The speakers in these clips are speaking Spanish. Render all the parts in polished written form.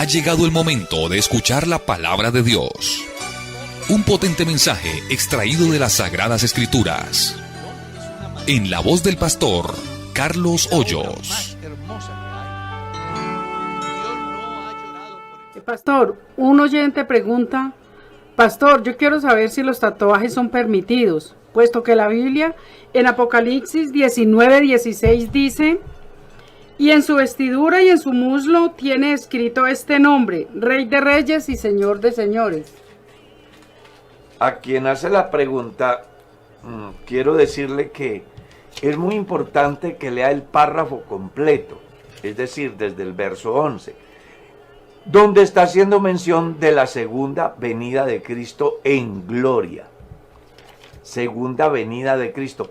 Ha llegado el momento de escuchar la palabra de Dios. Un potente mensaje extraído de las Sagradas Escrituras. En la voz del pastor Carlos Hoyos. Pastor, un oyente pregunta: Pastor, yo quiero saber si los tatuajes son permitidos, puesto que la Biblia en Apocalipsis 19:16 dice: y en su vestidura y en su muslo tiene escrito este nombre, Rey de Reyes y Señor de Señores. A quien hace la pregunta, quiero decirle que es muy importante que lea el párrafo completo, es decir, desde el verso 11, donde está haciendo mención de la segunda venida de Cristo en gloria. Segunda venida de Cristo.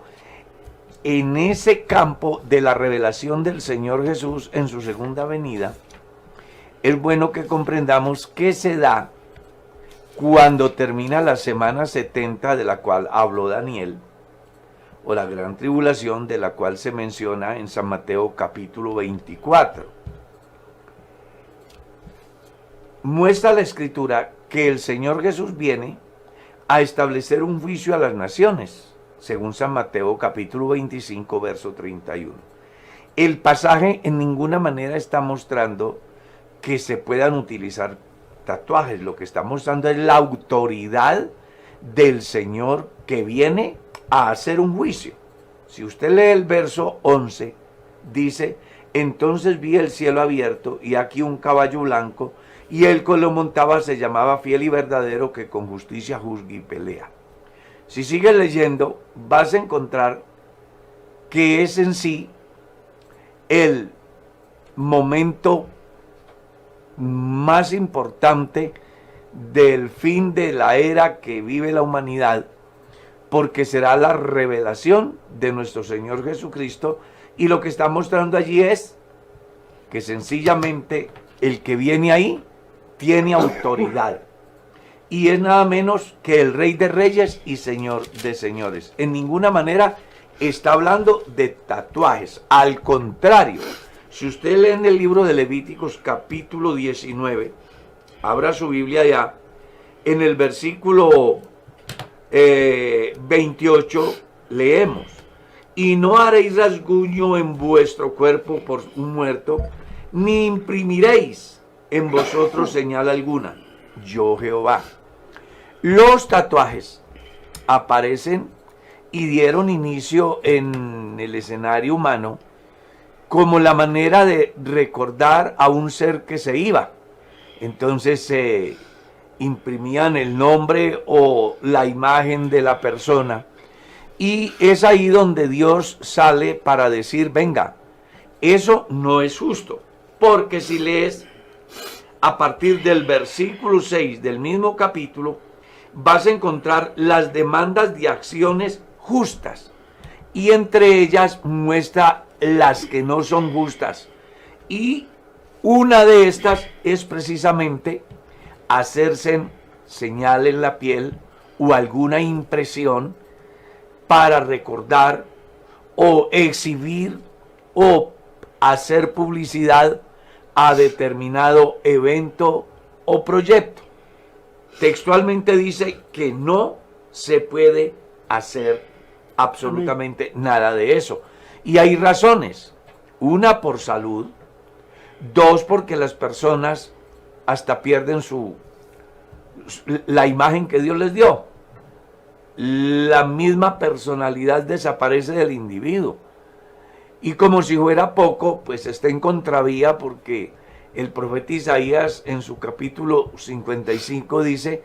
En ese campo de la revelación del Señor Jesús en su segunda venida, es bueno que comprendamos qué se da cuando termina la semana 70 de la cual habló Daniel, o la gran tribulación de la cual se menciona en San Mateo capítulo 24. Muestra la Escritura que el Señor Jesús viene a establecer un juicio a las naciones, según San Mateo capítulo 25, verso 31. El pasaje en ninguna manera está mostrando que se puedan utilizar tatuajes. Lo que está mostrando es la autoridad del Señor que viene a hacer un juicio. Si usted lee el verso 11, dice: entonces vi el cielo abierto y aquí un caballo blanco, y el que lo montaba se llamaba Fiel y Verdadero, que con justicia juzga y pelea. Si sigues leyendo, vas a encontrar que es en sí el momento más importante del fin de la era que vive la humanidad, porque será la revelación de nuestro Señor Jesucristo, y lo que está mostrando allí es que sencillamente el que viene ahí tiene autoridad. Y es nada menos que el Rey de Reyes y Señor de Señores. En ninguna manera está hablando de tatuajes. Al contrario, si usted lee en el libro de Levíticos capítulo 19, abra su Biblia ya, en el versículo 28 leemos: y no haréis rasguño en vuestro cuerpo por un muerto, ni imprimiréis en vosotros señal alguna, yo Jehová. Los tatuajes aparecen y dieron inicio en el escenario humano como la manera de recordar a un ser que se iba. Entonces se imprimían el nombre o la imagen de la persona, y es ahí donde Dios sale para decir: venga, eso no es justo, porque si lees a partir del versículo 6 del mismo capítulo, vas a encontrar las demandas de acciones justas, y entre ellas muestra las que no son justas, y una de estas es precisamente hacerse señal en la piel o alguna impresión para recordar o exhibir o hacer publicidad a determinado evento o proyecto. Textualmente dice que no se puede hacer absolutamente nada de eso. Y hay razones. Una, por salud. Dos, porque las personas hasta pierden la imagen que Dios les dio. La misma personalidad desaparece del individuo. Y como si fuera poco, pues está en contravía, porque el profeta Isaías en su capítulo 55 dice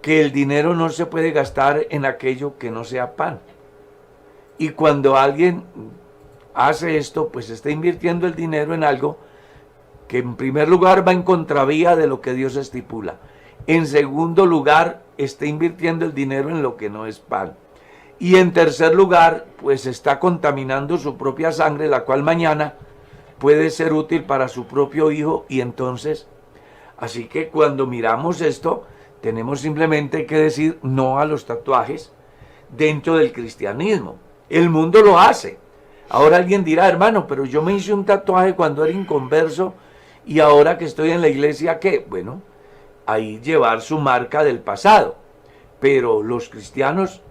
que el dinero no se puede gastar en aquello que no sea pan. Y cuando alguien hace esto, pues está invirtiendo el dinero en algo que en primer lugar va en contravía de lo que Dios estipula. En segundo lugar, está invirtiendo el dinero en lo que no es pan. Y en tercer lugar, pues está contaminando su propia sangre, la cual mañana puede ser útil para su propio hijo. Y entonces, así que cuando miramos esto, tenemos simplemente que decir no a los tatuajes dentro del cristianismo. El mundo lo hace. Ahora alguien dirá: hermano, pero yo me hice un tatuaje cuando era inconverso Y ahora que estoy en la iglesia, ¿qué? Bueno, ahí llevar su marca del pasado. Pero los cristianos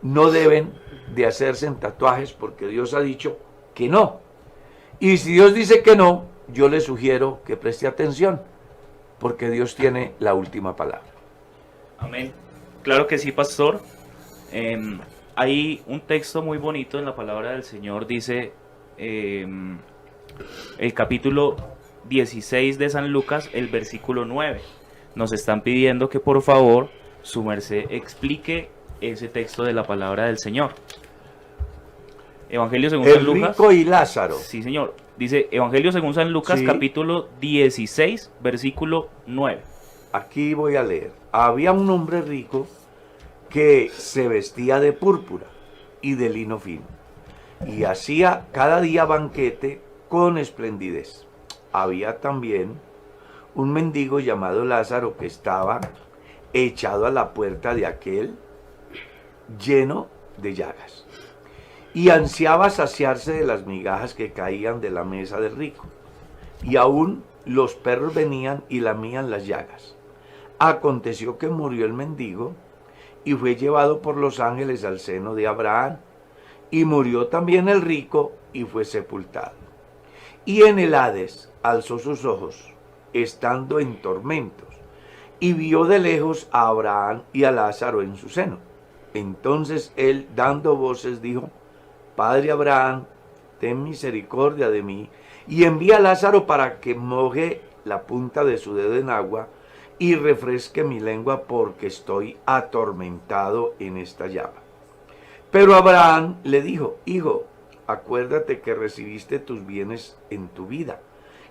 no deben de hacerse tatuajes porque Dios ha dicho que no. Y si Dios dice que no, yo le sugiero que preste atención, porque Dios tiene la última palabra. Amén. Claro que sí, pastor. Hay un texto muy bonito en la palabra del Señor, dice el capítulo 16 de San Lucas, el versículo 9. Nos están pidiendo que por favor su merced explique ese texto de la palabra del Señor. Evangelio según San Lucas. El rico y Lázaro. Sí, señor. Dice Evangelio según San Lucas, Sí. capítulo 16, versículo 9. Aquí voy a leer. Había un hombre rico que se vestía de púrpura y de lino fino, y hacía cada día banquete con esplendidez. Había también un mendigo llamado Lázaro que estaba echado a la puerta de aquel, lleno de llagas, y ansiaba saciarse de las migajas que caían de la mesa del rico, y aún los perros venían y lamían las llagas. Aconteció que murió el mendigo y fue llevado por los ángeles al seno de Abraham, y murió también el rico y fue sepultado. Y en el Hades alzó sus ojos, estando en tormentos, y vio de lejos a Abraham y a Lázaro en su seno. Entonces él, dando voces, dijo: Padre Abraham, ten misericordia de mí, y envía a Lázaro para que moje la punta de su dedo en agua y refresque mi lengua, porque estoy atormentado en esta llama. Pero Abraham le dijo: Hijo, acuérdate que recibiste tus bienes en tu vida,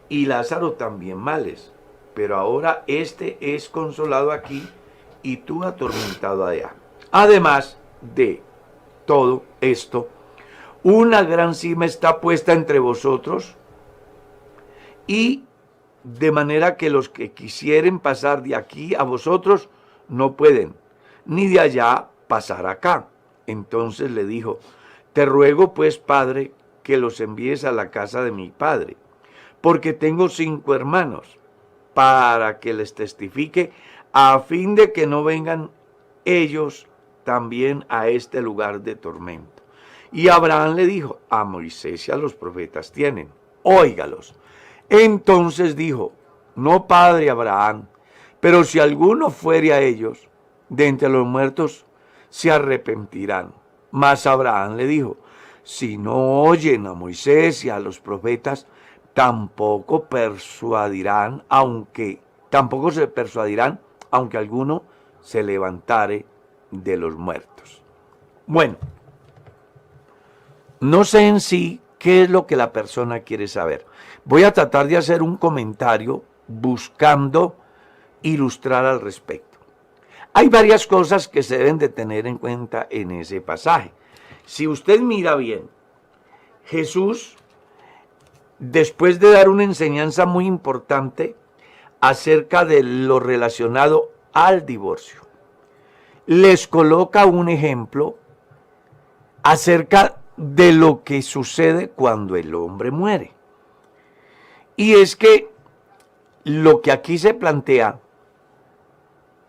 y Lázaro también males, pero ahora éste es consolado aquí y tú atormentado allá. Además de todo esto, una gran cima está puesta entre vosotros, y de manera que los que quisieren pasar de aquí a vosotros no pueden, ni de allá pasar acá. Entonces le dijo: Te ruego pues, Padre, que los envíes a la casa de mi padre, porque tengo 5 hermanos, para que les testifique, a fin de que no vengan ellos también a este lugar de tormento. Y Abraham le dijo: A Moisés y a los profetas tienen, óigalos. Entonces dijo: No, padre Abraham, pero si alguno fuere a ellos, de entre los muertos se arrepentirán. Mas Abraham le dijo: Si no oyen a Moisés y a los profetas, tampoco se persuadirán, aunque alguno se levantare de los muertos. Bueno, no sé en sí qué es lo que la persona quiere saber. Voy a tratar de hacer un comentario buscando ilustrar al respecto. Hay varias cosas que se deben de tener en cuenta en ese pasaje. Si usted mira bien, Jesús, después de dar una enseñanza muy importante acerca de lo relacionado al divorcio, les coloca un ejemplo acerca de lo que sucede cuando el hombre muere. Y es que lo que aquí se plantea,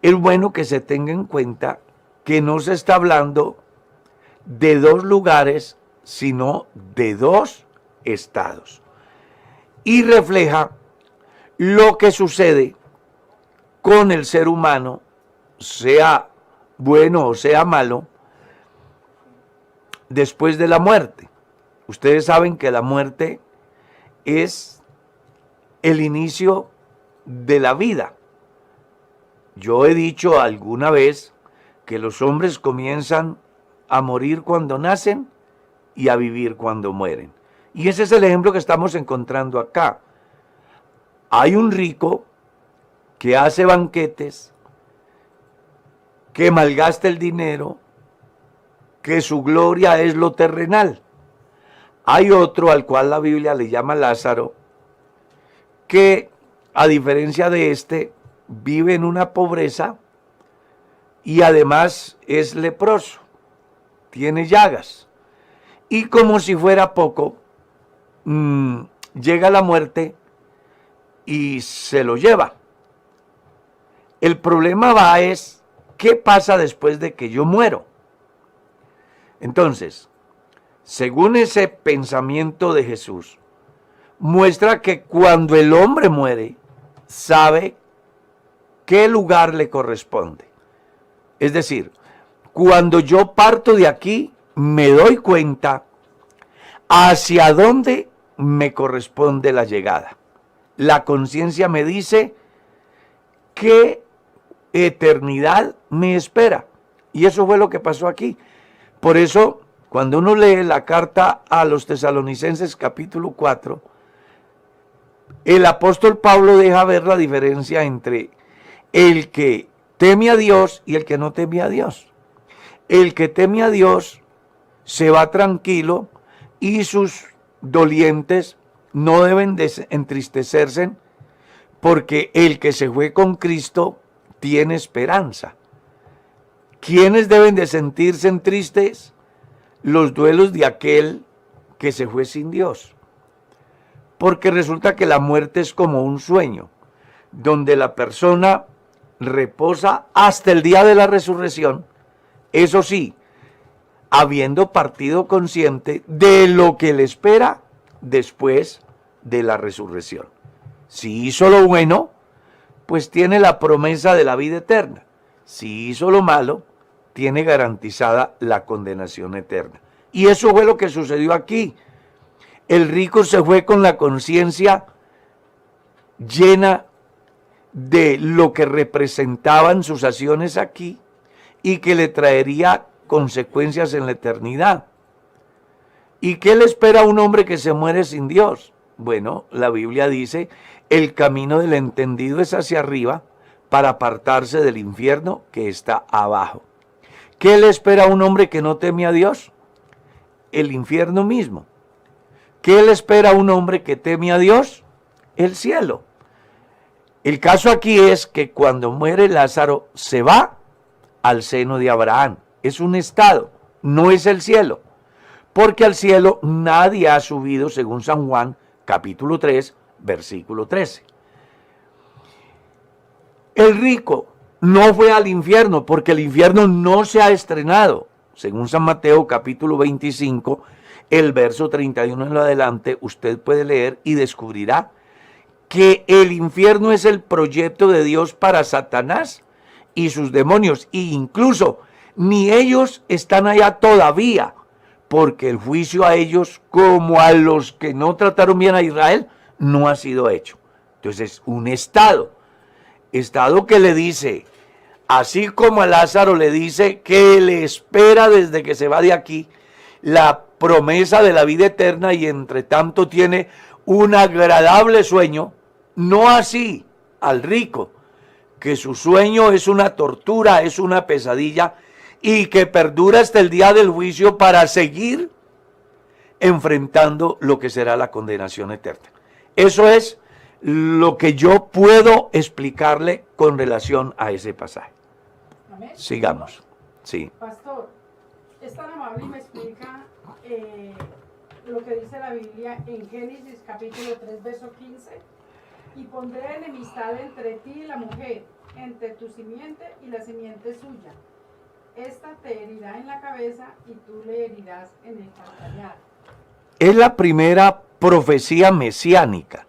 es bueno que se tenga en cuenta que no se está hablando de 2 lugares, sino de 2 estados. Y refleja lo que sucede con el ser humano, sea bueno o sea malo, después de la muerte. Ustedes saben que la muerte es el inicio de la vida. Yo he dicho alguna vez que los hombres comienzan a morir cuando nacen y a vivir cuando mueren. Y ese es el ejemplo que estamos encontrando acá. Hay un rico que hace banquetes, que malgasta el dinero, que su gloria es lo terrenal. Hay otro al cual la Biblia le llama Lázaro, que a diferencia de este, vive en una pobreza y además es leproso, tiene llagas. Y como si fuera poco, llega la muerte y se lo lleva. El problema va es, ¿qué pasa después de que yo muero? Entonces, según ese pensamiento de Jesús, muestra que cuando el hombre muere, sabe qué lugar le corresponde. Es decir, cuando yo parto de aquí, me doy cuenta hacia dónde me corresponde la llegada. La conciencia me dice qué eternidad me espera. Y eso fue lo que pasó aquí. Por eso, cuando uno lee la carta a los Tesalonicenses capítulo 4, el apóstol Pablo deja ver la diferencia entre el que teme a Dios y el que no teme a Dios. El que teme a Dios se va tranquilo y sus dolientes no deben de entristecerse, porque el que se fue con Cristo tiene esperanza. ¿Quiénes deben de sentirse tristes? Los duelos de aquel que se fue sin Dios. Porque resulta que la muerte es como un sueño, donde la persona reposa hasta el día de la resurrección, eso sí, habiendo partido consciente de lo que le espera después de la resurrección. Si hizo lo bueno, pues tiene la promesa de la vida eterna. Si hizo lo malo, tiene garantizada la condenación eterna. Y eso fue lo que sucedió aquí. El rico se fue con la conciencia llena de lo que representaban sus acciones aquí y que le traería consecuencias en la eternidad. ¿Y qué le espera a un hombre que se muere sin Dios? Bueno, la Biblia dice, el camino del entendido es hacia arriba para apartarse del infierno que está abajo. ¿Qué le espera a un hombre que no teme a Dios? El infierno mismo. ¿Qué le espera a un hombre que teme a Dios? El cielo. El caso aquí es que cuando muere Lázaro se va al seno de Abraham. Es un estado, no es el cielo. Porque al cielo nadie ha subido, según San Juan, capítulo 3, versículo 13. El rico no fue al infierno porque el infierno no se ha estrenado. Según San Mateo, capítulo 25, el verso 31 en lo adelante, usted puede leer y descubrirá que el infierno es el proyecto de Dios para Satanás y sus demonios. E incluso ni ellos están allá todavía, porque el juicio a ellos, como a los que no trataron bien a Israel, no ha sido hecho. Entonces, un estado que le dice, así como a Lázaro le dice que le espera desde que se va de aquí la promesa de la vida eterna y entre tanto tiene un agradable sueño, no así al rico, que su sueño es una tortura, es una pesadilla y que perdura hasta el día del juicio para seguir enfrentando lo que será la condenación eterna. Eso es lo que yo puedo explicarle con relación a ese pasaje. Amén. Sigamos. Sí. Pastor, es tan amable y me explica lo que dice la Biblia en Génesis capítulo 3, verso 15. Y pondré enemistad entre ti y la mujer, entre tu simiente y la simiente suya. Esta te herirá en la cabeza y tú le herirás en el calcañar. Es la primera profecía mesiánica.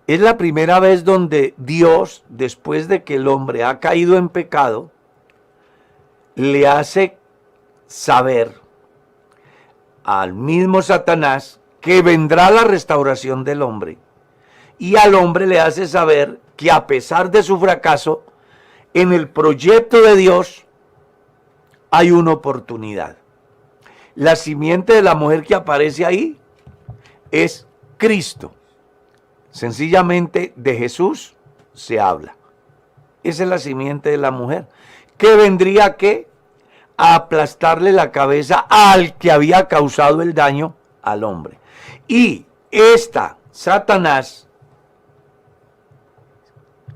Es la primera vez donde Dios, después de que el hombre ha caído en pecado, le hace saber al mismo Satanás que vendrá la restauración del hombre. Y al hombre le hace saber que a pesar de su fracaso, en el proyecto de Dios hay una oportunidad. La simiente de la mujer que aparece ahí es Cristo. Sencillamente de Jesús se habla. Esa es la simiente de la mujer, que vendría a aplastarle la cabeza al que había causado el daño al hombre. Y Satanás,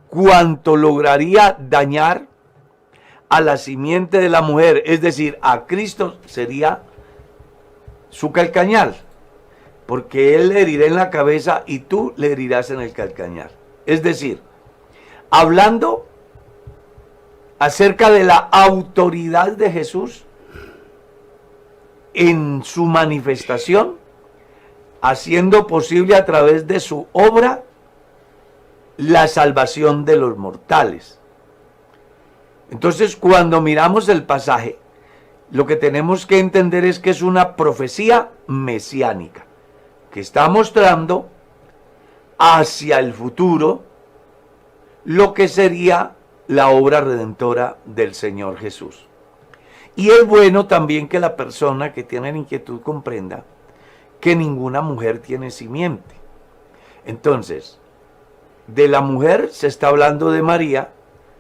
cuanto lograría dañar a la simiente de la mujer, es decir, a Cristo, sería su calcañar. porque él le herirá en la cabeza y tú le herirás en el calcañar. Es decir, hablando acerca de la autoridad de Jesús en su manifestación, haciendo posible a través de su obra la salvación de los mortales. Entonces, cuando miramos el pasaje, lo que tenemos que entender es que es una profecía mesiánica, que está mostrando hacia el futuro lo que sería la obra redentora del Señor Jesús. Y es bueno también que la persona que tiene la inquietud comprenda que ninguna mujer tiene simiente. Entonces, de la mujer se está hablando de María,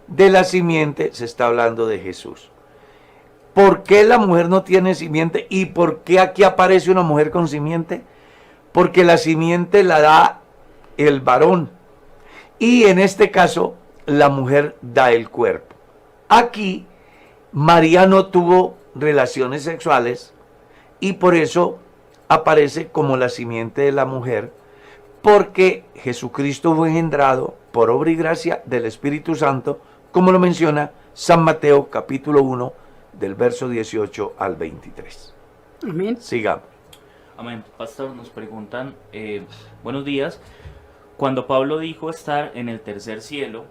de la simiente se está hablando de Jesús. ¿Por qué la mujer no tiene simiente? ¿Y por qué aquí aparece una mujer con simiente? Porque la simiente la da el varón. Y en este caso, la mujer da el cuerpo. Aquí, María no tuvo relaciones sexuales y por eso aparece como la simiente de la mujer, porque Jesucristo fue engendrado por obra y gracia del Espíritu Santo, como lo menciona San Mateo capítulo 1, del verso 18 al 23. Amén. Sigamos. Amén. Pastor, nos preguntan, buenos días, cuando Pablo dijo estar en el tercer cielo,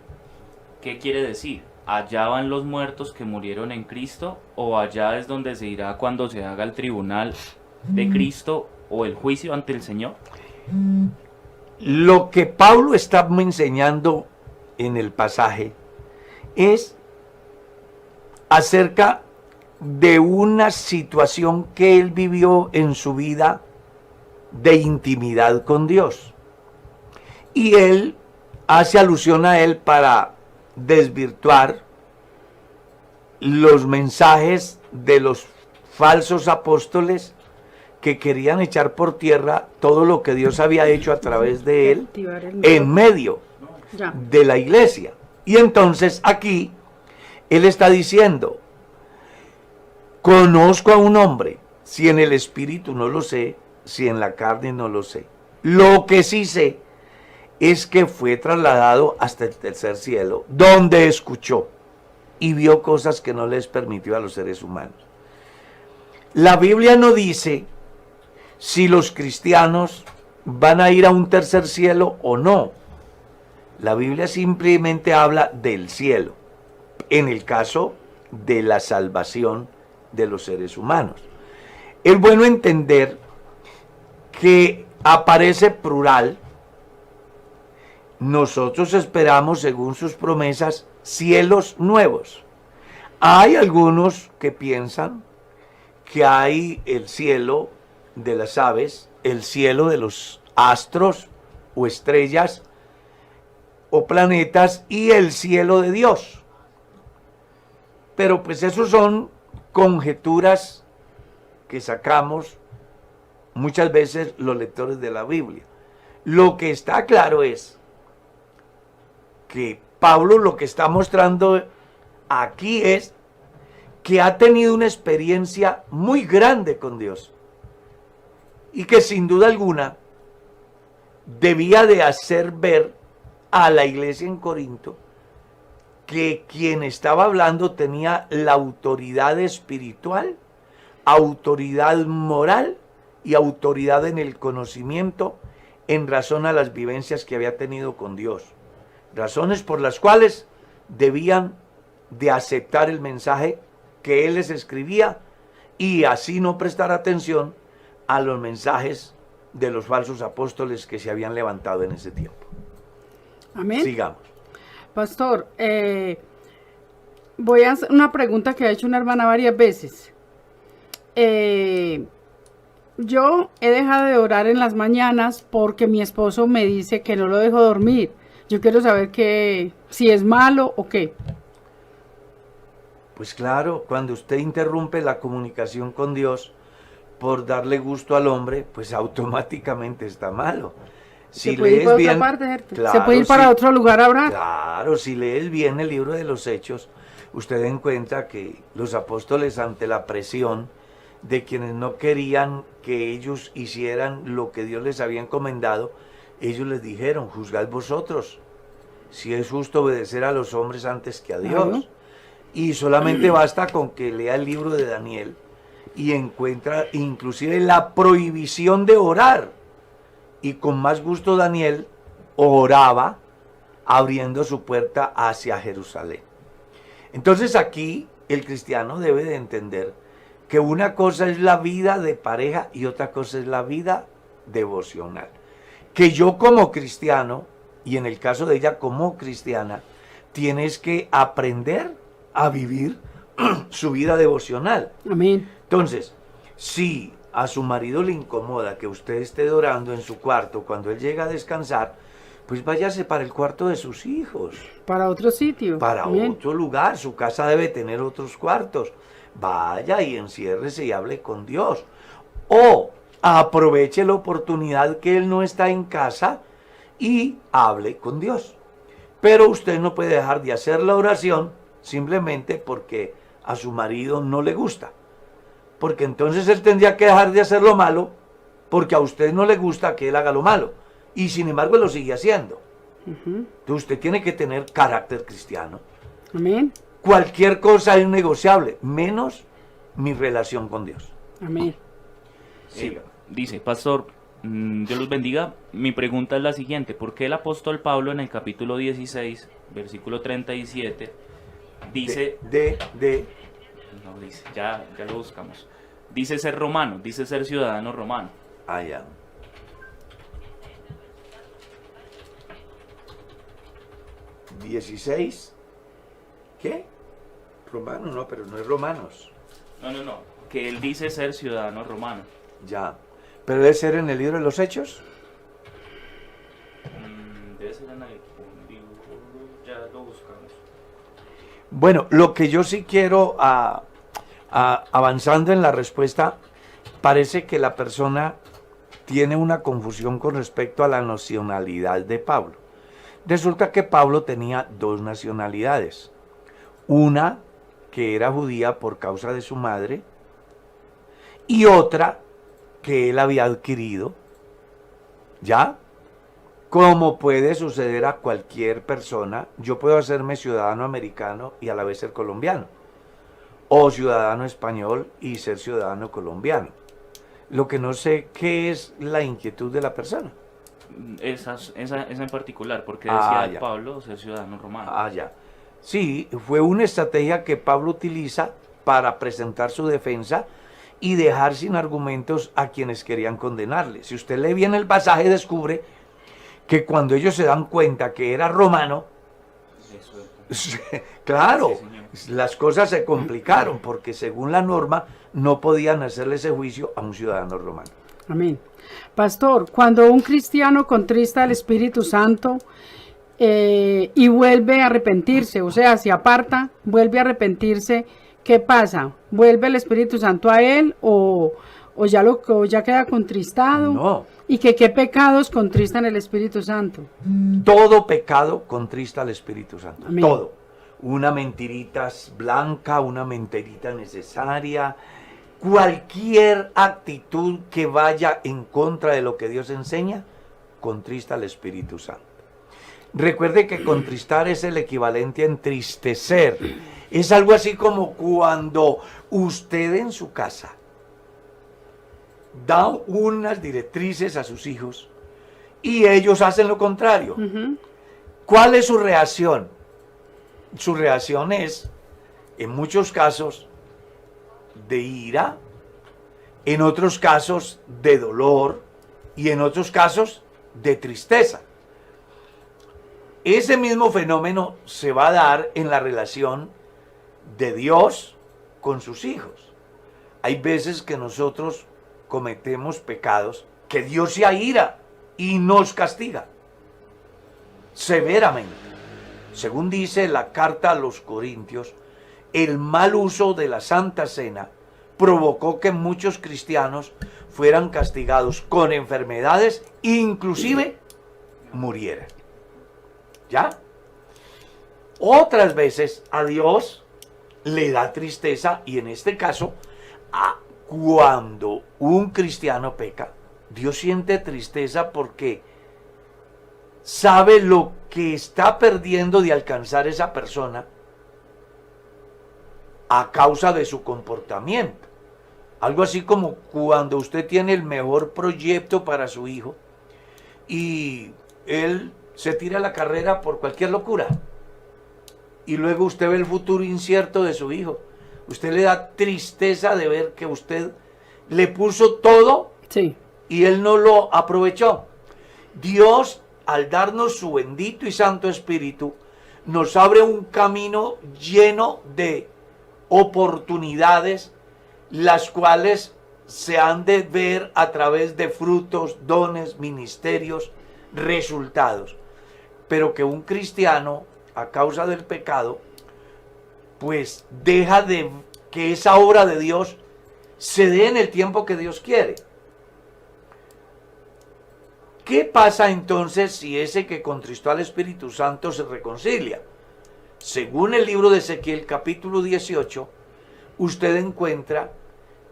¿qué quiere decir? ¿Allá van los muertos que murieron en Cristo o allá es donde se irá cuando se haga el tribunal de Cristo o el juicio ante el Señor? Lo que Pablo está enseñando en el pasaje es acerca de una situación que él vivió en su vida de intimidad con Dios. Y él hace alusión a él para desvirtuar los mensajes de los falsos apóstoles que querían echar por tierra todo lo que Dios había hecho a través de él en medio de la iglesia. Y entonces aquí él está diciendo, conozco a un hombre, si en el espíritu no lo sé, si en la carne no lo sé. Lo que sí sé es que fue trasladado hasta el tercer cielo, donde escuchó y vio cosas que no les permitió a los seres humanos. La Biblia no dice si los cristianos van a ir a un tercer cielo o no. La Biblia simplemente habla del cielo, en el caso de la salvación de los seres humanos. Es bueno entender que aparece plural. Nosotros esperamos, según sus promesas, cielos nuevos. Hay algunos que piensan que hay el cielo de las aves, el cielo de los astros o estrellas o planetas y el cielo de Dios. Pero pues esos son conjeturas que sacamos muchas veces los lectores de la Biblia. Lo que está claro es que Pablo lo que está mostrando aquí es que ha tenido una experiencia muy grande con Dios y que sin duda alguna debía de hacer ver a la iglesia en Corinto que quien estaba hablando tenía la autoridad espiritual, autoridad moral y autoridad en el conocimiento en razón a las vivencias que había tenido con Dios. Razones por las cuales debían de aceptar el mensaje que él les escribía y así no prestar atención a los mensajes de los falsos apóstoles que se habían levantado en ese tiempo. Amén. Sigamos. Pastor, voy a hacer una pregunta que ha hecho una hermana varias veces. Yo he dejado de orar en las mañanas porque mi esposo me dice que no lo dejo dormir. Yo quiero saber si es malo o qué. Pues claro, cuando usted interrumpe la comunicación con Dios por darle gusto al hombre, pues automáticamente está malo. Si se puede ir para otra parte, se puede ir para otro lugar a orar. Claro, si lees bien el libro de los Hechos, usted encuentra que los apóstoles ante la presión de quienes no querían que ellos hicieran lo que Dios les había encomendado, ellos les dijeron, juzgad vosotros si es justo obedecer a los hombres antes que a Dios. Claro. Y solamente basta con que lea el libro de Daniel y encuentra inclusive la prohibición de orar. Y con más gusto Daniel oraba abriendo su puerta hacia Jerusalén. Entonces aquí el cristiano debe de entender que una cosa es la vida de pareja y otra cosa es la vida devocional. Que yo como cristiano, y en el caso de ella como cristiana, tienes que aprender a vivir su vida devocional. Amén. Entonces, si a su marido le incomoda que usted esté orando en su cuarto cuando él llega a descansar, pues váyase para el cuarto de sus hijos, Para otro sitio. para Amén. otro lugar. Su casa debe tener otros cuartos. Vaya y enciérrese y hable con Dios. O aproveche la oportunidad que él no está en casa y hable con Dios. Pero usted no puede dejar de hacer la oración simplemente porque a su marido no le gusta. Porque entonces él tendría que dejar de hacer lo malo porque a usted no le gusta que él haga lo malo. Y sin embargo lo sigue haciendo. Ujú. Entonces usted tiene que tener carácter cristiano. Amén. Cualquier cosa es negociable, menos mi relación con Dios. Amén. Dice, pastor, Dios los bendiga. Mi pregunta es la siguiente: ¿por qué el apóstol Pablo en el capítulo 16, versículo 37, dice, no dice, ya lo buscamos, dice ser romano, dice ser ciudadano romano? Allá. ¿16? ¿Qué? Romano, no, pero no es romanos. No, que él dice ser ciudadano romano. Ya. ¿Pero debe ser en el libro de los Hechos? Debe ser en el libro, ya lo buscamos. Bueno, lo que yo sí quiero, avanzando en la respuesta, parece que la persona tiene una confusión con respecto a la nacionalidad de Pablo. Resulta que Pablo tenía dos nacionalidades. Una que era judía por causa de su madre y otra que él había adquirido, ¿ya? Como puede suceder a cualquier persona, yo puedo hacerme ciudadano americano y a la vez ser colombiano, o ciudadano español y ser ciudadano colombiano. Lo que no sé qué es la inquietud de la persona. Esa en particular, porque decía ya. Pablo ser ciudadano romano. Ah, ya. Sí, fue una estrategia que Pablo utiliza para presentar su defensa y dejar sin argumentos a quienes querían condenarle. Si usted lee bien el pasaje, descubre que cuando ellos se dan cuenta que era romano, claro, Sí, las cosas se complicaron porque según la norma no podían hacerle ese juicio a un ciudadano romano. Amén. Pastor, cuando un cristiano contrista al Espíritu Santo y vuelve a arrepentirse, o sea, se aparta, vuelve a arrepentirse, ¿qué pasa? ¿Vuelve el Espíritu Santo a él o ya queda contristado? No. ¿Y qué pecados contristan el Espíritu Santo? Todo pecado contrista al Espíritu Santo. Amén. Todo. Una mentirita blanca, una mentirita necesaria, cualquier actitud que vaya en contra de lo que Dios enseña, contrista al Espíritu Santo. Recuerde que contristar es el equivalente a entristecer. Es algo así como cuando usted en su casa da unas directrices a sus hijos y ellos hacen lo contrario. Ujú. ¿Cuál es su reacción? Su reacción es, en muchos casos, de ira, en otros casos de dolor y en otros casos de tristeza. Ese mismo fenómeno se va a dar en la relación de Dios con sus hijos. Hay veces que nosotros cometemos pecados que Dios se aira y nos castiga severamente. Según dice la carta a los Corintios, el mal uso de la Santa Cena provocó que muchos cristianos fueran castigados con enfermedades, inclusive murieran. ¿Ya? Otras veces a Dios le da tristeza y en este caso, cuando un cristiano peca, Dios siente tristeza porque sabe lo que está perdiendo de alcanzar esa persona a causa de su comportamiento. Algo así como cuando usted tiene el mejor proyecto para su hijo y él se tira a la carrera por cualquier locura. Y luego usted ve el futuro incierto de su hijo. Usted le da tristeza de ver que usted le puso todo Sí. y él no lo aprovechó. Dios, al darnos su bendito y santo Espíritu, nos abre un camino lleno de oportunidades, las cuales se han de ver a través de frutos, dones, ministerios, resultados. Pero que un cristiano, a causa del pecado, pues deja de que esa obra de Dios se dé en el tiempo que Dios quiere. ¿Qué pasa entonces si ese que contristó al Espíritu Santo se reconcilia? Según el libro de Ezequiel capítulo 18, usted encuentra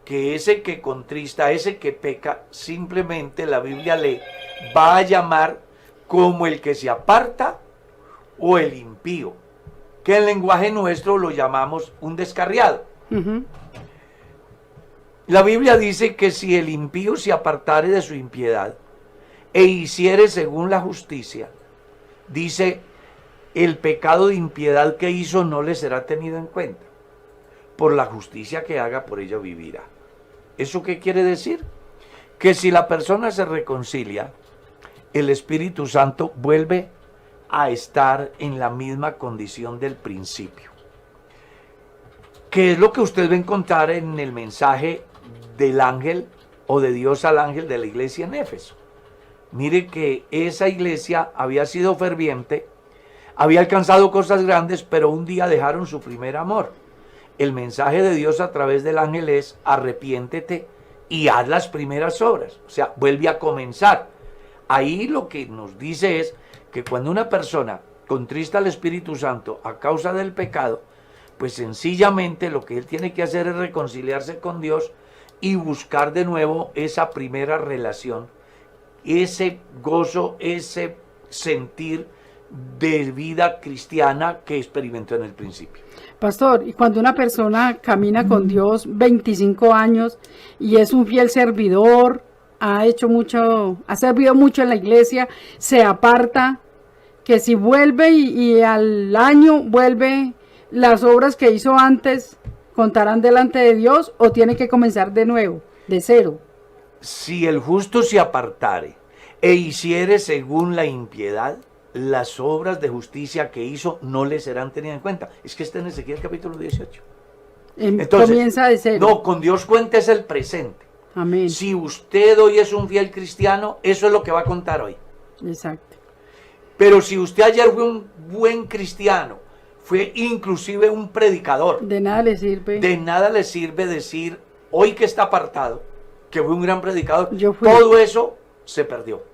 que ese que contrista, ese que peca, simplemente la Biblia le va a llamar como el que se aparta o el impío, que en lenguaje nuestro lo llamamos un descarriado. Ujú. La Biblia dice que si el impío se apartare de su impiedad e hiciere según la justicia, dice, el pecado de impiedad que hizo no le será tenido en cuenta. Por la justicia que haga, por ello vivirá. ¿Eso qué quiere decir? Que si la persona se reconcilia, el Espíritu Santo vuelve a estar en la misma condición del principio. ¿Qué es lo que usted va a encontrar en el mensaje del ángel o de Dios al ángel de la iglesia en Éfeso? Mire que esa iglesia había sido ferviente, había alcanzado cosas grandes, pero un día dejaron su primer amor. El mensaje de Dios a través del ángel es: arrepiéntete y haz las primeras obras. O sea, vuelve a comenzar. Ahí lo que nos dice es que cuando una persona contrista al Espíritu Santo a causa del pecado, pues sencillamente lo que él tiene que hacer es reconciliarse con Dios y buscar de nuevo esa primera relación, ese gozo, ese sentir de vida cristiana que experimentó en el principio. Pastor, y cuando una persona camina con Dios 25 años y es un fiel servidor, ha servido mucho en la iglesia, se aparta, que si vuelve y al año vuelve, las obras que hizo antes contarán delante de Dios, o tiene que comenzar de nuevo, de cero. Si el justo se apartare e hiciere según la impiedad, las obras de justicia que hizo no le serán tenidas en cuenta. Es que está en Ezequiel capítulo 18. Entonces, Comienza de cero. No, con Dios cuenta es el presente. Amén. Si usted hoy es un fiel cristiano, eso es lo que va a contar hoy. Exacto. Pero si usted ayer fue un buen cristiano, fue inclusive un predicador, De nada le sirve. de nada le sirve decir hoy que está apartado, que fue un gran predicador. Yo fui. Todo eso se perdió.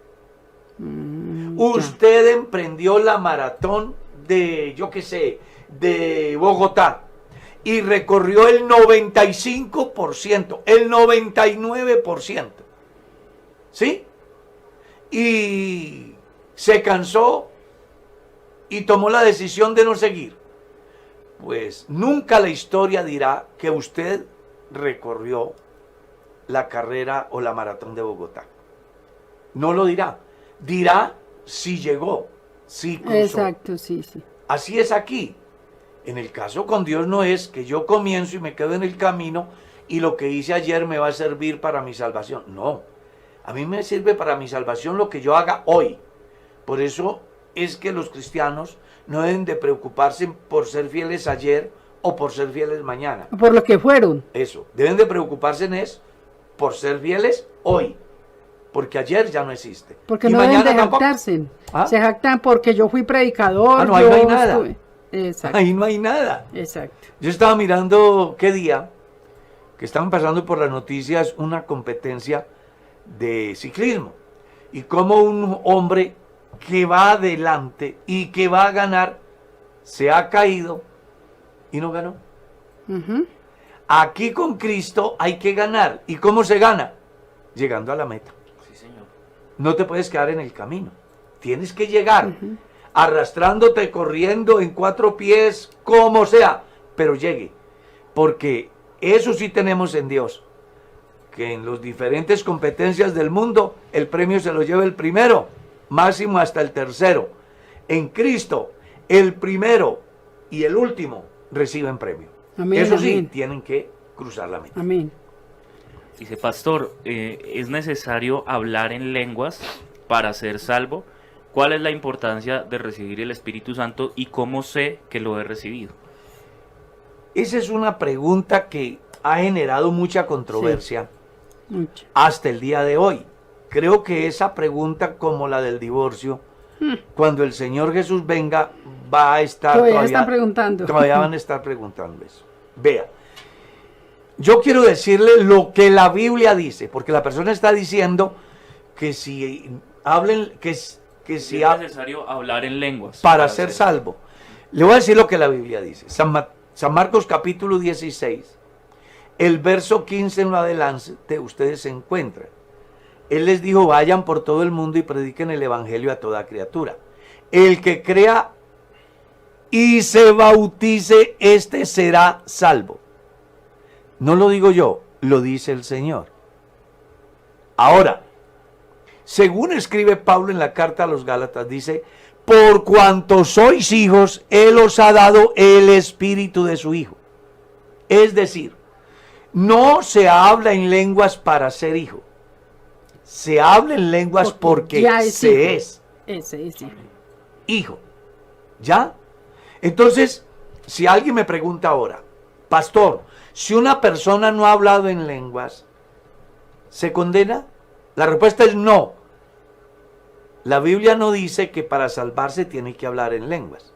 Usted emprendió la maratón de, yo qué sé, de Bogotá y recorrió el 95%, el 99%. ¿Sí? Y se cansó y tomó la decisión de no seguir. Pues nunca la historia dirá que usted recorrió la carrera o la maratón de Bogotá. No lo dirá. Dirá si llegó, si cruzó. Exacto, sí, sí. Así es aquí. En el caso con Dios no es que yo comienzo y me quedo en el camino y lo que hice ayer me va a servir para mi salvación. No. A mí me sirve para mi salvación lo que yo haga hoy. Por eso es que los cristianos no deben de preocuparse por ser fieles ayer o por ser fieles mañana. Por lo que fueron. Eso. Deben de preocuparse en es por ser fieles hoy. Porque ayer ya no existe. Porque Y no deben de tampoco. jactarse. ¿Ah? Se jactan porque yo fui predicador. Ah, no, ahí no hay yo nada. estuve. Exacto. Ahí no hay nada. Exacto. Yo estaba mirando qué día que estaban pasando por las noticias una competencia de ciclismo y cómo un hombre que va adelante y que va a ganar se ha caído y no ganó. Ujú. Aquí con Cristo hay que ganar. ¿Y cómo se gana? Llegando a la meta. Sí, señor. No te puedes quedar en el camino. Tienes que llegar, arrastrándote, corriendo en 4 pies, como sea, pero llegue. Porque eso sí tenemos en Dios, que en las diferentes competencias del mundo, el premio se lo lleva el primero, máximo hasta el tercero. En Cristo, el primero y el último reciben premio. Amén, Eso sí, amén. tienen que cruzar la meta. Amén. Dice, pastor, ¿es necesario hablar en lenguas para ser salvo? ¿Cuál es la importancia de recibir el Espíritu Santo y cómo sé que lo he recibido? Esa es una pregunta que ha generado mucha controversia Mucho. hasta el día de hoy. Creo que esa pregunta, como la del divorcio, cuando el Señor Jesús venga, va a estar Todavía están preguntando. Todavía van a estar preguntando eso. Vea, yo quiero decirle lo que la Biblia dice, porque la persona está diciendo que si hablen, que si ¿Es necesario hablar en lenguas para ser salvo. Le voy a decir lo que la Biblia dice. San Marcos capítulo 16, el verso 15 en lo adelante, ustedes se encuentran. Él les dijo, vayan por todo el mundo y prediquen el evangelio a toda criatura. El que crea y se bautice, este será salvo. No lo digo yo, lo dice el Señor. Ahora, según escribe Pablo en la carta a los Gálatas, dice, por cuanto sois hijos, Él os ha dado el espíritu de su Hijo. Es decir, no se habla en lenguas para ser hijo. Se habla en lenguas porque ya es se hijo. es Ese es hijo. hijo. ¿Ya? Entonces, si alguien me pregunta ahora, pastor, si una persona no ha hablado en lenguas, ¿se condena? La respuesta es no. La Biblia no dice que para salvarse tiene que hablar en lenguas.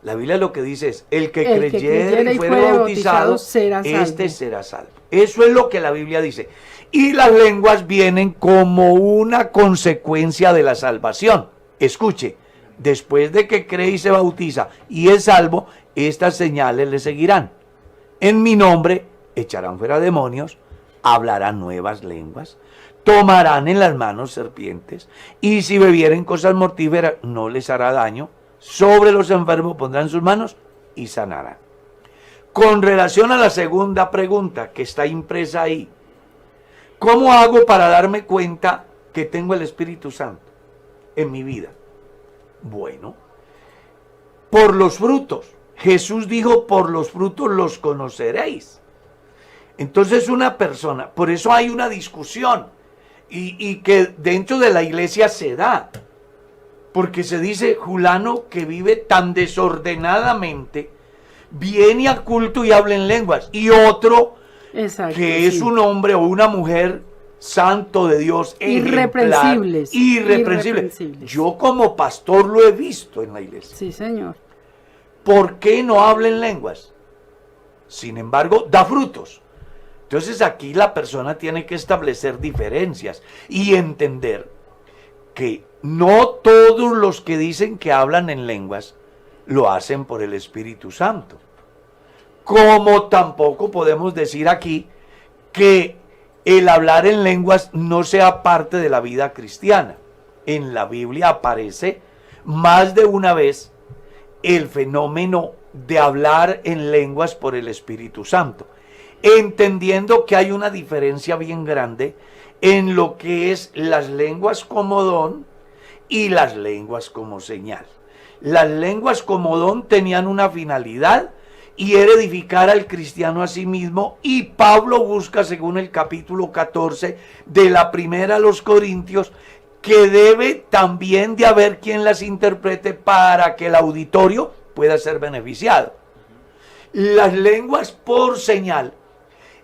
La Biblia lo que dice es, el que creyere y fuere bautizado, será salvo. este será salvo. Eso es lo que la Biblia dice. Y las lenguas vienen como una consecuencia de la salvación. Escuche, después de que cree y se bautiza y es salvo, estas señales le seguirán. En mi nombre echarán fuera demonios, hablarán nuevas lenguas, tomarán en las manos serpientes, y si bebieren cosas mortíferas no les hará daño. Sobre los enfermos pondrán sus manos y sanarán. Con relación a la segunda pregunta que está impresa ahí, ¿cómo hago para darme cuenta que tengo el Espíritu Santo en mi vida? Bueno, por los frutos. Jesús dijo, por los frutos los conoceréis. Entonces una persona, por eso hay una discusión, y que dentro de la iglesia se da, porque se dice, fulano que vive tan desordenadamente, viene a culto y habla en lenguas, y otro Exacto, que es un hombre o una mujer santo de Dios, irreprensibles, irreprensible. Yo como pastor lo he visto en la iglesia. Sí, señor. ¿Por qué no habla en lenguas? Sin embargo, da frutos. Entonces aquí la persona tiene que establecer diferencias y entender que no todos los que dicen que hablan en lenguas lo hacen por el Espíritu Santo. Como tampoco podemos decir aquí que el hablar en lenguas no sea parte de la vida cristiana. En la Biblia aparece más de una vez el fenómeno de hablar en lenguas por el Espíritu Santo, entendiendo que hay una diferencia bien grande en lo que es las lenguas como don y las lenguas como señal. Las lenguas como don tenían una finalidad y era edificar al cristiano a sí mismo, y Pablo busca, según el capítulo 14 de la primera a los Corintios, que debe también de haber quien las interprete para que el auditorio pueda ser beneficiado. Las lenguas por señal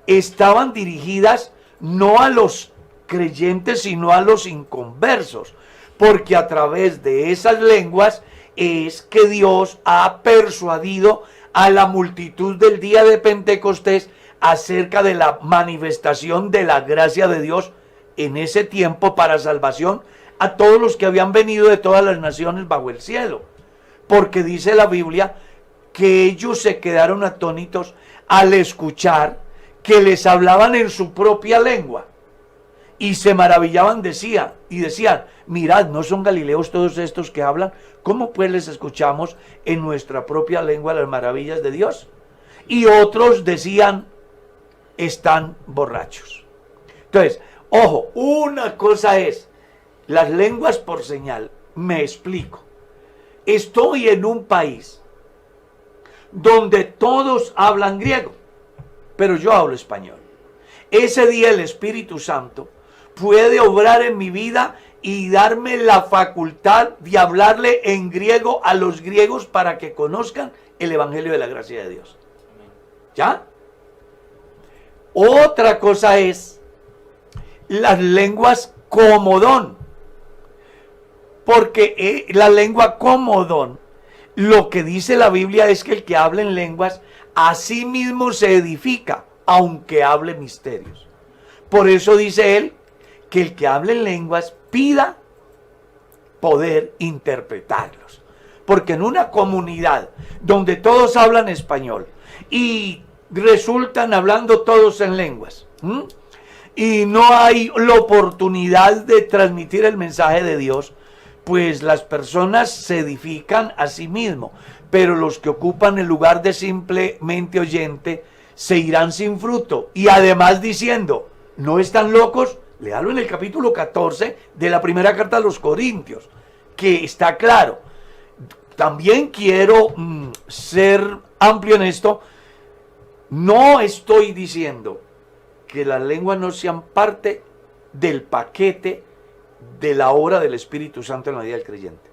estaban dirigidas no a los creyentes, sino a los inconversos, porque a través de esas lenguas es que Dios ha persuadido a la multitud del día de Pentecostés acerca de la manifestación de la gracia de Dios en ese tiempo para salvación a todos los que habían venido de todas las naciones bajo el cielo. Porque dice la Biblia que ellos se quedaron atónitos al escuchar que les hablaban en su propia lengua. Y se maravillaban, decían, mirad, ¿no son galileos todos estos que hablan? ¿Cómo pues les escuchamos en nuestra propia lengua las maravillas de Dios? Y otros decían, están borrachos. Entonces, ojo, una cosa es las lenguas por señal. Me explico. Estoy en un país donde todos hablan griego, pero yo hablo español. Ese día el Espíritu Santo puede obrar en mi vida y darme la facultad de hablarle en griego a los griegos para que conozcan el Evangelio de la gracia de Dios. ¿Ya? Otra cosa es las lenguas como don. Porque la lengua como don, lo que dice la Biblia es que el que habla en lenguas, a sí mismo se edifica, aunque hable misterios. Por eso dice él, que el que hable en lenguas pida poder interpretarlos. Porque en una comunidad donde todos hablan español y resultan hablando todos en lenguas, y no hay la oportunidad de transmitir el mensaje de Dios, pues las personas se edifican a sí mismos, pero los que ocupan el lugar de simplemente oyente se irán sin fruto. Y además diciendo, ¿no están locos? Léalo en el capítulo 14 de la primera carta a los Corintios, que está claro. También quiero ser amplio en esto. No estoy diciendo que las lenguas no sean parte del paquete de la obra del Espíritu Santo en la vida del creyente.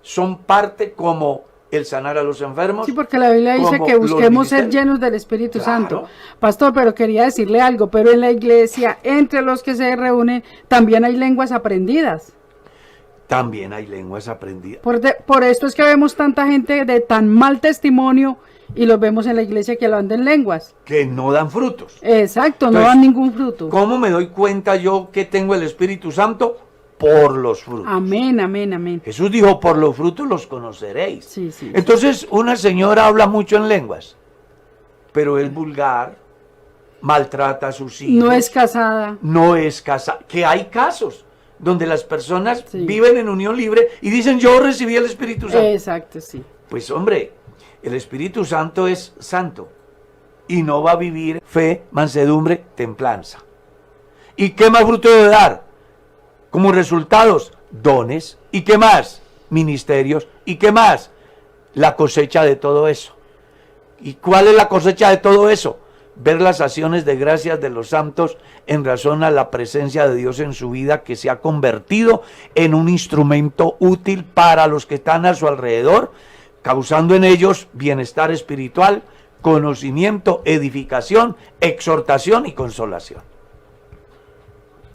Son parte como el sanar a los enfermos. Sí, porque la Biblia dice que busquemos ser llenos del Espíritu Santo. Pastor, pero quería decirle algo, pero en la iglesia, entre los que se reúnen, también hay lenguas aprendidas. También hay lenguas aprendidas. Por esto es que vemos tanta gente de tan mal testimonio y los vemos en la iglesia que hablan en lenguas. Que no dan frutos. Exacto, Entonces, no dan ningún fruto. ¿cómo me doy cuenta yo que tengo el Espíritu Santo? Por los frutos. Amén, amén, amén. Jesús dijo, por los frutos los conoceréis. Sí, sí. Entonces, una señora habla mucho en lenguas, pero es vulgar, maltrata a sus hijos. No es casada. No es casada. Que hay casos donde las personas Sí. viven en unión libre y dicen, yo recibí el Espíritu Santo. Exacto, sí. Pues hombre, el Espíritu Santo es santo y no va a vivir fe, mansedumbre, templanza. ¿Y qué más fruto debe dar? Como resultados, dones. ¿Y qué más? Ministerios. ¿Y qué más? La cosecha de todo eso. ¿Y cuál es la cosecha de todo eso? Ver las acciones de gracias de los santos en razón a la presencia de Dios en su vida, que se ha convertido en un instrumento útil para los que están a su alrededor, causando en ellos bienestar espiritual, conocimiento, edificación, exhortación y consolación.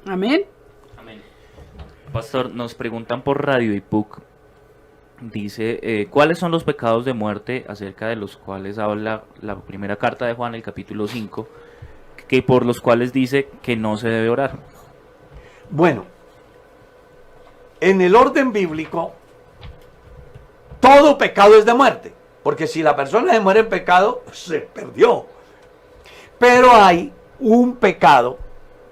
Amén. Amén. Pastor, nos preguntan por Radio IPUC. Dice, ¿cuáles son los pecados de muerte acerca de los cuales habla la primera carta de Juan, el capítulo 5, que por los cuales dice que no se debe orar? Bueno, en el orden bíblico, todo pecado es de muerte, porque si la persona se muere en pecado, se perdió. Pero hay un pecado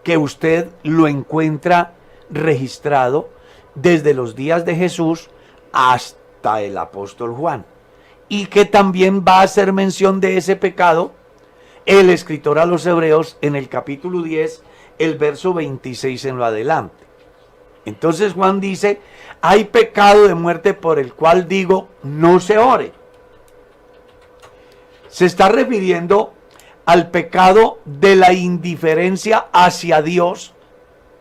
que usted lo encuentra registrado desde los días de Jesús hasta el apóstol Juan, y que también va a hacer mención de ese pecado el escritor a los Hebreos en el capítulo 10, el verso 26 en lo adelante. Entonces Juan dice, hay pecado de muerte por el cual digo, no se ore. Se está refiriendo al pecado de la indiferencia hacia Dios,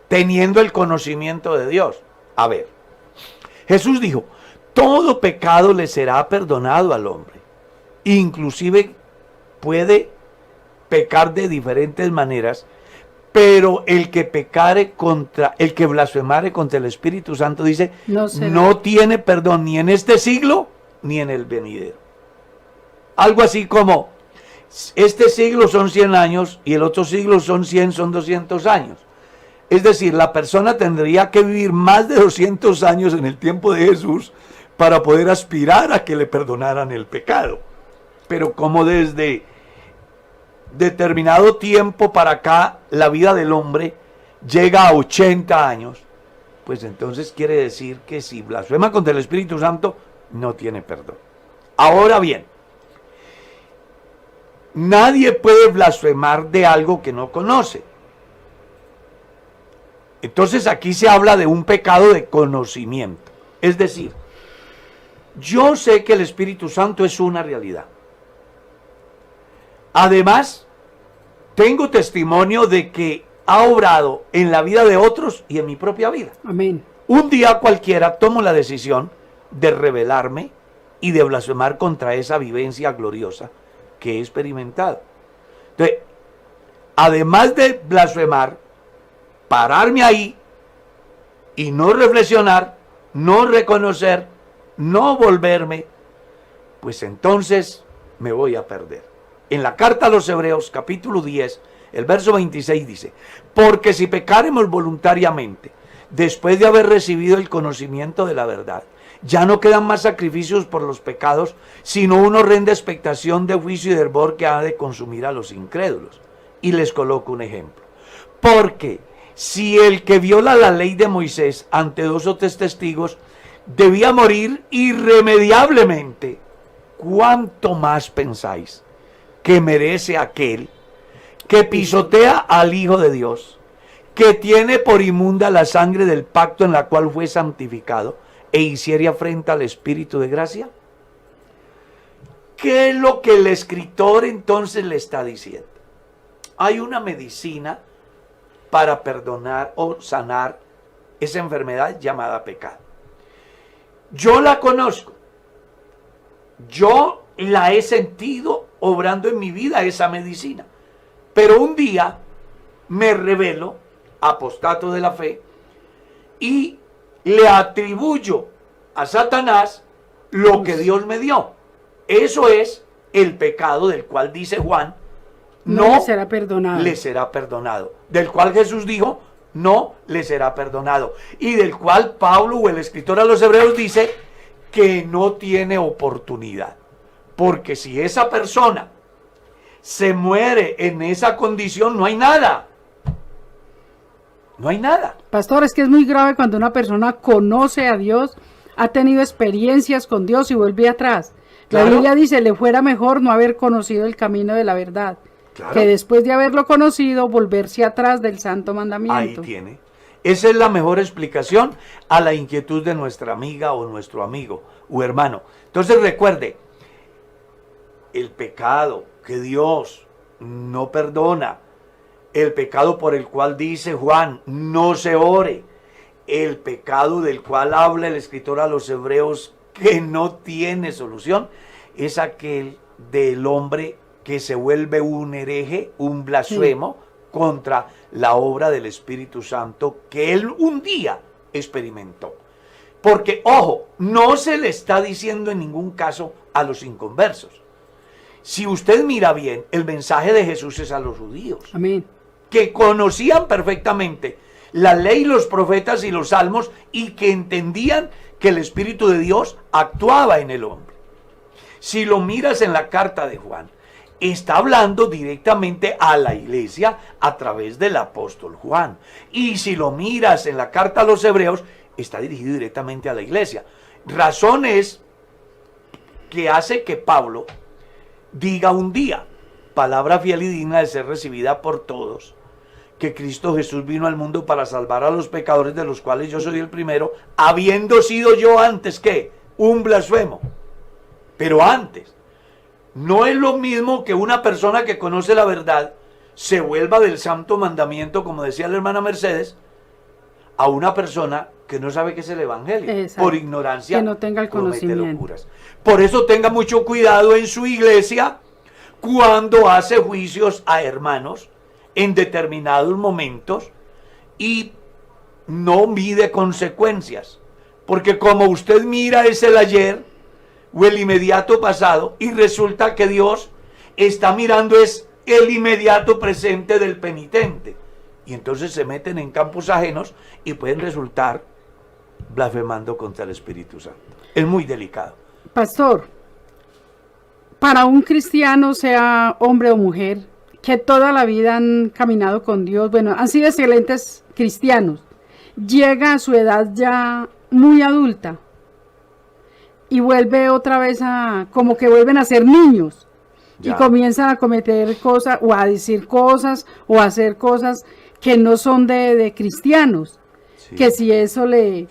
teniendo el conocimiento de Dios. A ver, Jesús dijo, todo pecado le será perdonado al hombre. Inclusive puede pecar de diferentes maneras, pero el que blasfemare contra el Espíritu Santo, dice, no tiene perdón ni en este siglo ni en el venidero. Algo así como, este siglo son 100 años y el otro siglo son 100, son 200 años. Es decir, la persona tendría que vivir más de 200 años en el tiempo de Jesús para poder aspirar a que le perdonaran el pecado. Pero como desde determinado tiempo para acá la vida del hombre llega a 80 años, pues entonces quiere decir que si blasfema contra el Espíritu Santo, no tiene perdón. Ahora bien, nadie puede blasfemar de algo que no conoce. Entonces aquí se habla de un pecado de conocimiento. Es decir, yo sé que el Espíritu Santo es una realidad. Además, tengo testimonio de que ha obrado en la vida de otros y en mi propia vida. Amén. Un día cualquiera tomo la decisión de rebelarme y de blasfemar contra esa vivencia gloriosa que he experimentado. Entonces, además de blasfemar, pararme ahí y no reflexionar, no reconocer, no volverme, pues entonces me voy a perder. En la carta a los Hebreos, capítulo 10, el verso 26 dice: porque si pecáremos voluntariamente, después de haber recibido el conocimiento de la verdad, ya no quedan más sacrificios por los pecados, sino una horrenda expectación de juicio y de hervor que ha de consumir a los incrédulos. Y les coloco un ejemplo. Porque si el que viola la ley de Moisés ante 2 o 3 testigos debía morir irremediablemente, ¿cuánto más pensáis que merece aquel que pisotea al Hijo de Dios, que tiene por inmunda la sangre del pacto en la cual fue santificado, e hiciere afrenta al Espíritu de gracia? ¿Qué es lo que el escritor entonces le está diciendo? Hay una medicina para perdonar o sanar esa enfermedad llamada pecado. Yo la conozco. Yo la he sentido obrando en mi vida esa medicina. Pero un día me rebelo, apostato de la fe, y le atribuyo a Satanás lo que Dios me dio. Eso es el pecado del cual dice Juan, no le será perdonado. Le será perdonado. Del cual Jesús dijo, no le será perdonado. Y del cual Pablo o el escritor a los Hebreos dice que no tiene oportunidad. Porque si esa persona se muere en esa condición, no hay nada. No hay nada. Pastor, es que es muy grave cuando una persona conoce a Dios, ha tenido experiencias con Dios y vuelve atrás. Claro. La Biblia dice, le fuera mejor no haber conocido el camino de la verdad, Claro. que después de haberlo conocido, volverse atrás del santo mandamiento. Ahí tiene. Esa es la mejor explicación a la inquietud de nuestra amiga o nuestro amigo o hermano. Entonces recuerde, el pecado que Dios no perdona, el pecado por el cual dice Juan, no se ore, el pecado del cual habla el escritor a los Hebreos que no tiene solución, es aquel del hombre que se vuelve un hereje, un blasfemo contra la obra del Espíritu Santo que él un día experimentó. Porque, ojo, no se le está diciendo en ningún caso a los inconversos. Si usted mira bien, el mensaje de Jesús es a los judíos. Amén. Que conocían perfectamente la ley, los profetas y los salmos, y que entendían que el Espíritu de Dios actuaba en el hombre. Si lo miras en la carta de Juan, está hablando directamente a la iglesia a través del apóstol Juan. Y si lo miras en la carta a los Hebreos, está dirigido directamente a la iglesia. Razones que hace que Pablo diga un día, palabra fiel y digna de ser recibida por todos, que Cristo Jesús vino al mundo para salvar a los pecadores, de los cuales yo soy el primero, habiendo sido yo antes que un blasfemo. Pero antes, no es lo mismo que una persona que conoce la verdad se vuelva del santo mandamiento, como decía la hermana Mercedes, a una persona que no sabe qué es el evangelio. Exacto. Por ignorancia, Que no tenga el comete conocimiento. locuras. Por eso tenga mucho cuidado en su iglesia cuando hace juicios a hermanos en determinados momentos y no mide consecuencias. Porque como usted mira es el ayer o el inmediato pasado, y resulta que Dios está mirando es el inmediato presente del penitente. Y entonces se meten en campos ajenos y pueden resultar blasfemando contra el Espíritu Santo. Es muy delicado. Pastor, para un cristiano, sea hombre o mujer, que toda la vida han caminado con Dios, bueno, han sido excelentes cristianos, llega a su edad ya muy adulta y vuelve otra vez como que vuelven a ser niños Ya. y comienzan a cometer cosas o a decir cosas o a hacer cosas que no son de cristianos, Sí. que si eso le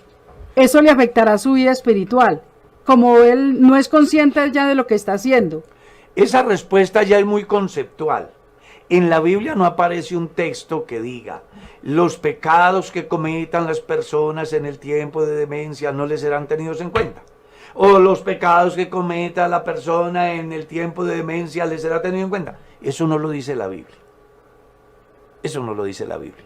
afectará su vida espiritual, como él no es consciente ya de lo que está haciendo. Esa respuesta ya es muy conceptual. En la Biblia no aparece un texto que diga, los pecados que cometan las personas en el tiempo de demencia no les serán tenidos en cuenta. O los pecados que cometa la persona en el tiempo de demencia les será tenido en cuenta. Eso no lo dice la Biblia. Eso no lo dice la Biblia.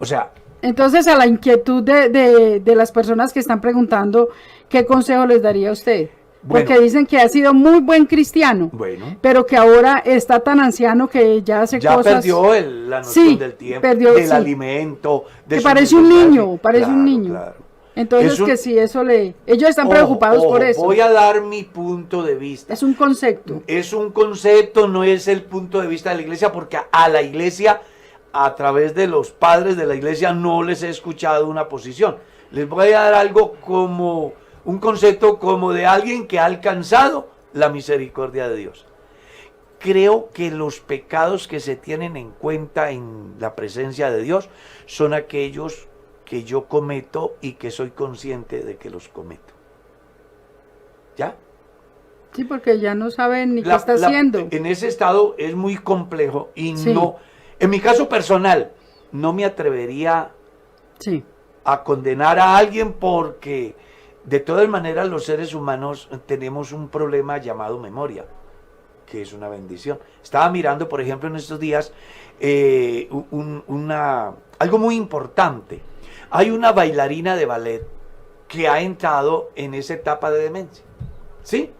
O sea, Entonces, a la inquietud de las personas que están preguntando, ¿qué consejo les daría a usted? Bueno. Porque dicen que ha sido muy buen cristiano, bueno, pero que ahora está tan anciano que ya hace ya cosas... perdió la noción Sí, del tiempo, perdió, del sí. alimento, de Que sus parece un necesidades. niño, parece un Claro, niño. claro. Entonces, Es un- que si eso le... Ellos están Ojo, preocupados por ojo, eso. Voy a dar mi punto de vista. Es un concepto. Es un concepto, no es el punto de vista de la iglesia, porque a la iglesia, a través de los padres de la iglesia, no les he escuchado una posición. Les voy a dar algo como un concepto como de alguien que ha alcanzado la misericordia de Dios. Creo que los pecados que se tienen en cuenta en la presencia de Dios son aquellos que yo cometo y que soy consciente de que los cometo. ¿Ya? Sí, porque ya no saben ni qué está haciendo. En ese estado es muy complejo y Sí. no, en mi caso personal, no me atrevería Sí. a condenar a alguien porque de todas maneras los seres humanos tenemos un problema llamado memoria, que es una bendición. Estaba mirando, por ejemplo, en estos días algo muy importante. Hay una bailarina de ballet que ha entrado en esa etapa de demencia, ¿sí?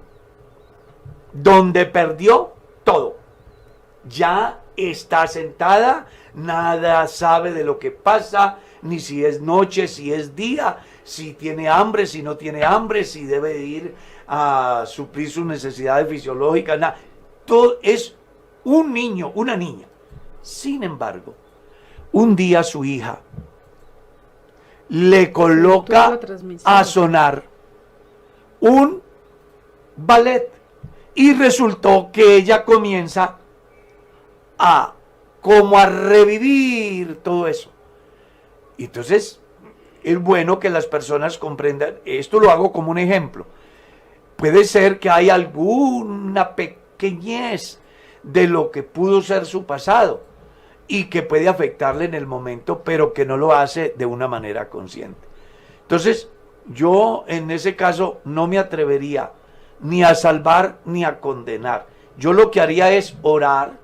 Donde perdió todo. Ya está sentada, nada sabe de lo que pasa, ni si es noche, si es día, si tiene hambre, si no tiene hambre, si debe ir a suplir sus necesidades fisiológicas, nada. Todo es un niño, una niña. Sin embargo, un día su hija le coloca la transmisión. a sonar un ballet y resultó que ella comienza como a revivir todo eso. Y entonces es bueno que las personas comprendan, esto lo hago como un ejemplo. Puede ser que hay alguna pequeñez de lo que pudo ser su pasado y que puede afectarle en el momento, pero que no lo hace de una manera consciente. Entonces, yo en ese caso no me atrevería ni a salvar ni a condenar. Yo lo que haría es orar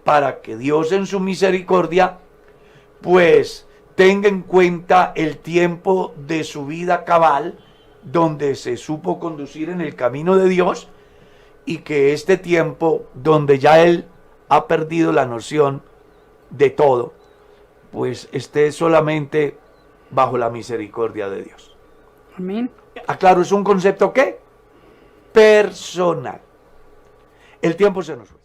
para que Dios en su misericordia pues tenga en cuenta el tiempo de su vida cabal donde se supo conducir en el camino de Dios y que este tiempo donde ya él ha perdido la noción de todo pues esté solamente bajo la misericordia de Dios. Amén. Aclaro, es un concepto ¿qué? Personal. El tiempo se nos fue.